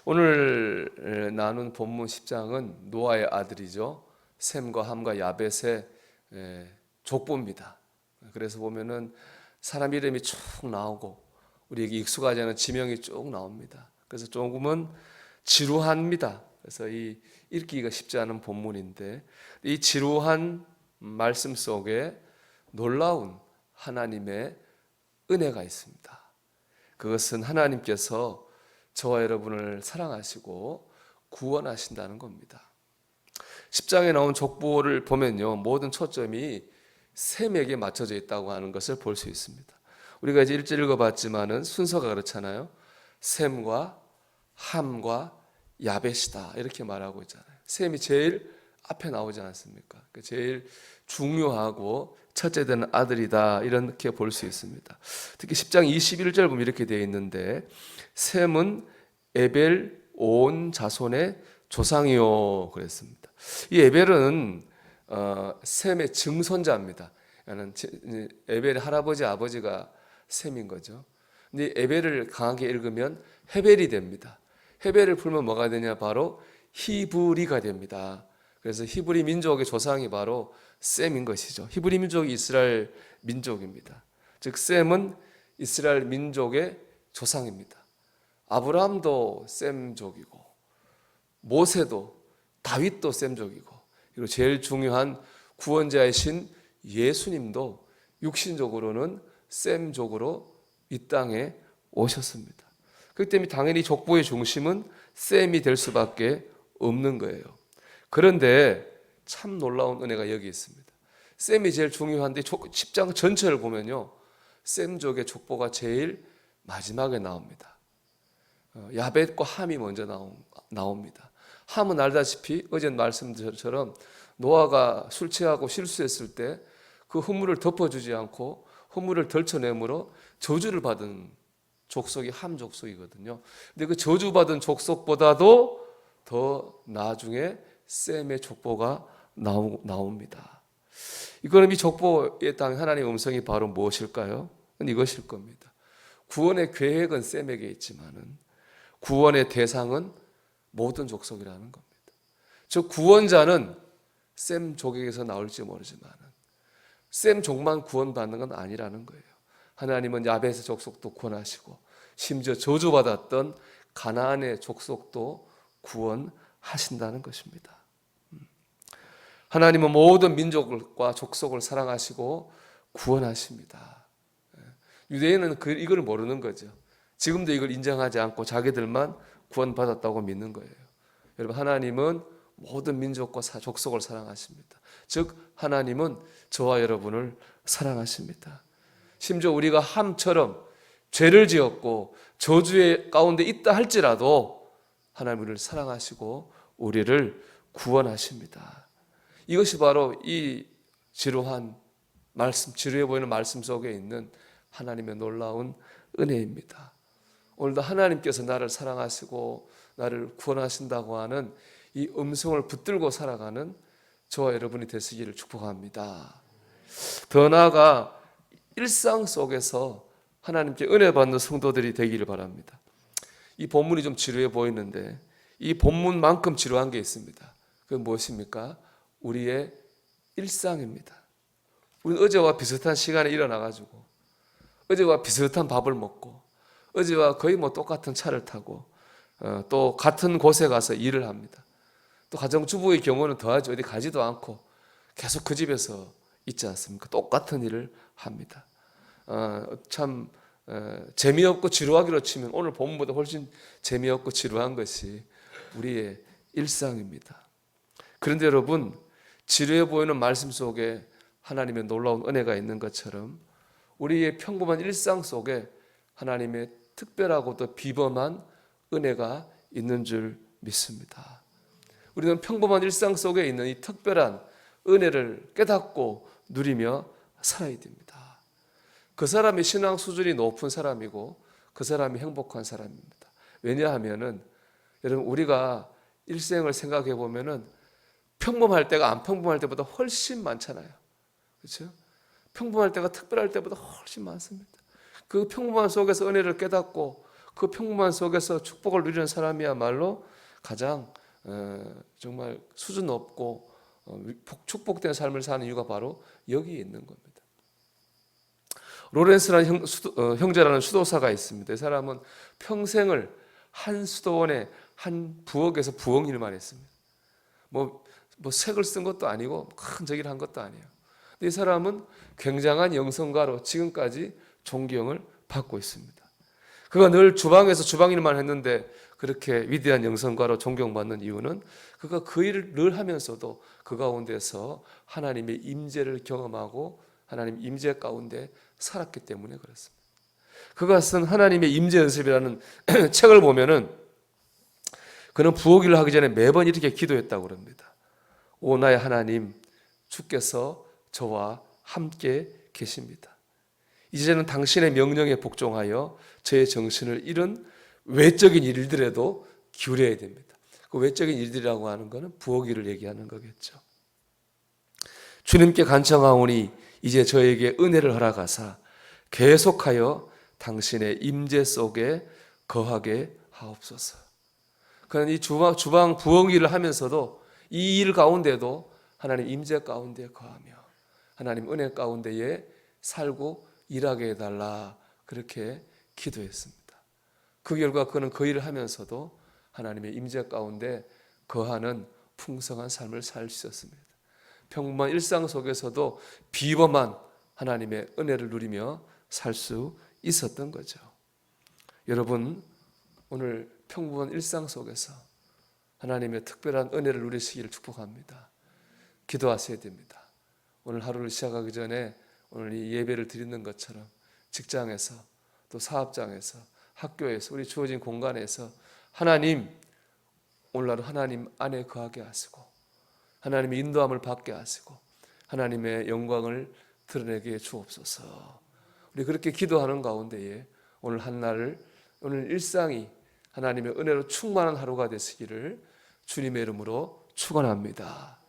오늘 나눈 본문 10장은 노아의 아들이죠. 셈과 함과 야벳의 족보입니다. 그래서 보면은 사람 이름이 쭉 나오고 우리에게 익숙하지 않은 지명이 쭉 나옵니다. 그래서 조금은 지루합니다. 그래서 이 읽기가 쉽지 않은 본문인데 이 지루한 말씀 속에 놀라운 하나님의 은혜가 있습니다. 그것은 하나님께서 저와 여러분을 사랑하시고 구원하신다는 겁니다. 10장에 나온 족보를 보면요, 모든 초점이 셈에게 맞춰져 있다고 하는 것을 볼 수 있습니다. 우리가 이제 1절 읽어봤지만은 순서가 그렇잖아요. 셈과 함과 야벳이다 이렇게 말하고 있잖아요. 셈이 제일 앞에 나오지 않습니까? 제일 중요하고 첫째 되는 아들이다 이렇게 볼 수 있습니다. 특히 10장 21절 보면 이렇게 되어 있는데 셈은 에벨 온 자손의 조상이요 그랬습니다. 이 에벨은 셈의 증손자입니다. 에벨의 할아버지 아버지가 셈인 거죠. 근데 에벨을 강하게 읽으면 헤벨이 됩니다. 헤벨을 풀면 뭐가 되냐? 바로 히브리가 됩니다. 그래서 히브리 민족의 조상이 바로 셈인 것이죠. 히브리 민족이 이스라엘 민족입니다. 즉 셈은 이스라엘 민족의 조상입니다. 아브라함도 셈족이고 모세도 다윗도 셈족이고 그리고 제일 중요한 구원자이신 예수님도 육신적으로는 셈족으로 이 땅에 오셨습니다. 그렇기 때문에 당연히 족보의 중심은 셈이 될 수밖에 없는 거예요. 그런데 참 놀라운 은혜가 여기 있습니다. 셈이 제일 중요한데 10장 전체를 보면요, 셈족의 족보가 제일 마지막에 나옵니다. 야벳과 함이 먼저 나옵니다. 함은 알다시피 어제 말씀드렸처럼 노아가 술 취하고 실수했을 때 그 허물을 덮어주지 않고 허물을 덜쳐내므로 저주를 받은 족속이 함 족속이거든요. 근데 그 저주받은 족속보다도 더 나중에 셈의 족보가 나옵니다. 이거는 이 족보에 따른 하나님의 음성이 바로 무엇일까요? 이것일 겁니다. 구원의 계획은 셈에게 있지만은 구원의 대상은 모든 족속이라는 겁니다. 즉 구원자는 셈족에게서 나올지 모르지만은 셈족만 구원받는 건 아니라는 거예요. 하나님은 야벳의 족속도 구원하시고 심지어 저주받았던 가나안의 족속도 구원하신다는 것입니다. 하나님은 모든 민족과 족속을 사랑하시고 구원하십니다. 유대인은 이걸 모르는 거죠. 지금도 이걸 인정하지 않고 자기들만 구원받았다고 믿는 거예요. 여러분, 하나님은 모든 민족과 족속을 사랑하십니다. 즉 하나님은 저와 여러분을 사랑하십니다. 심지어 우리가 함처럼 죄를 지었고 저주의 가운데 있다 할지라도 하나님 우리를 사랑하시고 우리를 구원하십니다. 이것이 바로 이 지루한 말씀, 지루해 보이는 말씀 속에 있는 하나님의 놀라운 은혜입니다. 오늘도 하나님께서 나를 사랑하시고 나를 구원하신다고 하는 이 음성을 붙들고 살아가는 저와 여러분이 되시기를 축복합니다. 더 나아가 일상 속에서 하나님께 은혜 받는 성도들이 되기를 바랍니다. 이 본문이 좀 지루해 보이는데 이 본문만큼 지루한 게 있습니다. 그건 무엇입니까? 우리의 일상입니다. 우리는 어제와 비슷한 시간에 일어나가지고 어제와 비슷한 밥을 먹고 어제와 거의 똑같은 차를 타고 또 같은 곳에 가서 일을 합니다. 또 가정주부의 경우는 더하지 어디 가지도 않고 계속 그 집에서 있지 않습니까? 똑같은 일을 합니다. 참 재미없고 지루하기로 치면 오늘 본문보다 훨씬 재미없고 지루한 것이 우리의 일상입니다. 그런데 여러분, 지루해 보이는 말씀 속에 하나님의 놀라운 은혜가 있는 것처럼 우리의 평범한 일상 속에 하나님의 특별하고도 비범한 은혜가 있는 줄 믿습니다. 우리는 평범한 일상 속에 있는 이 특별한 은혜를 깨닫고 누리며 살아야 됩니다. 그 사람이 신앙 수준이 높은 사람이고 그 사람이 행복한 사람입니다. 왜냐하면은 여러분, 우리가 일생을 생각해 보면은 평범할 때가 안 평범할 때보다 훨씬 많잖아요. 그렇죠? 평범할 때가 특별할 때보다 훨씬 많습니다. 그 평범함 속에서 은혜를 깨닫고 그 평범한 속에서 축복을 누리는 사람이야말로 가장 정말 수준 높고 축복된 삶을 사는 이유가 바로 여기에 있는 겁니다. 로렌스라는 형제라는 수도사가 있습니다. 이 사람은 평생을 한 수도원의 한 부엌에서 부엌 일만 했습니다. 뭐 색을 쓴 것도 아니고 큰 저기를 한 것도 아니에요. 근데 이 사람은 굉장한 영성가로 지금까지 존경을 받고 있습니다. 그가 늘 주방에서 주방 일만 했는데 그렇게 위대한 영성가로 존경받는 이유는 그가 그 일을 늘 하면서도 그 가운데서 하나님의 임재를 경험하고 하나님 임재 가운데 살았기 때문에 그렇습니다. 그가 쓴 하나님의 임재 연습이라는 책을 보면은 그는 부엌 일을 하기 전에 매번 이렇게 기도했다고 합니다. 오 나의 하나님, 주께서 저와 함께 계십니다. 이제는 당신의 명령에 복종하여 저의 정신을 잃은 외적인 일들에도 기울여야 됩니다. 그 외적인 일들이라고 하는 것은 부엌 일을 얘기하는 거겠죠. 주님께 간청하오니 이제 저에게 은혜를 허락하사 계속하여 당신의 임재 속에 거하게 하옵소서. 그는 이 주방 부엌 일을 하면서도 이 일 가운데도 하나님 임재 가운데 거하며 하나님 은혜 가운데에 살고 일하게 해달라 그렇게 기도했습니다. 그 결과 그는 그 일을 하면서도 하나님의 임재 가운데 거하는 풍성한 삶을 살 수 있었습니다. 평범한 일상 속에서도 비범한 하나님의 은혜를 누리며 살 수 있었던 거죠. 여러분 오늘 평범한 일상 속에서 하나님의 특별한 은혜를 누리시기를 축복합니다. 기도하셔야 됩니다. 오늘 하루를 시작하기 전에 오늘 이 예배를 드리는 것처럼 직장에서 또 사업장에서 학교에서 우리 주어진 공간에서 하나님 오늘 하루 하나님 안에 거하게 하시고 하나님의 인도함을 받게 하시고 하나님의 영광을 드러내게 주옵소서. 우리 그렇게 기도하는 가운데에 오늘 한날을 오늘 일상이 하나님의 은혜로 충만한 하루가 되시기를 주님의 이름으로 축원합니다.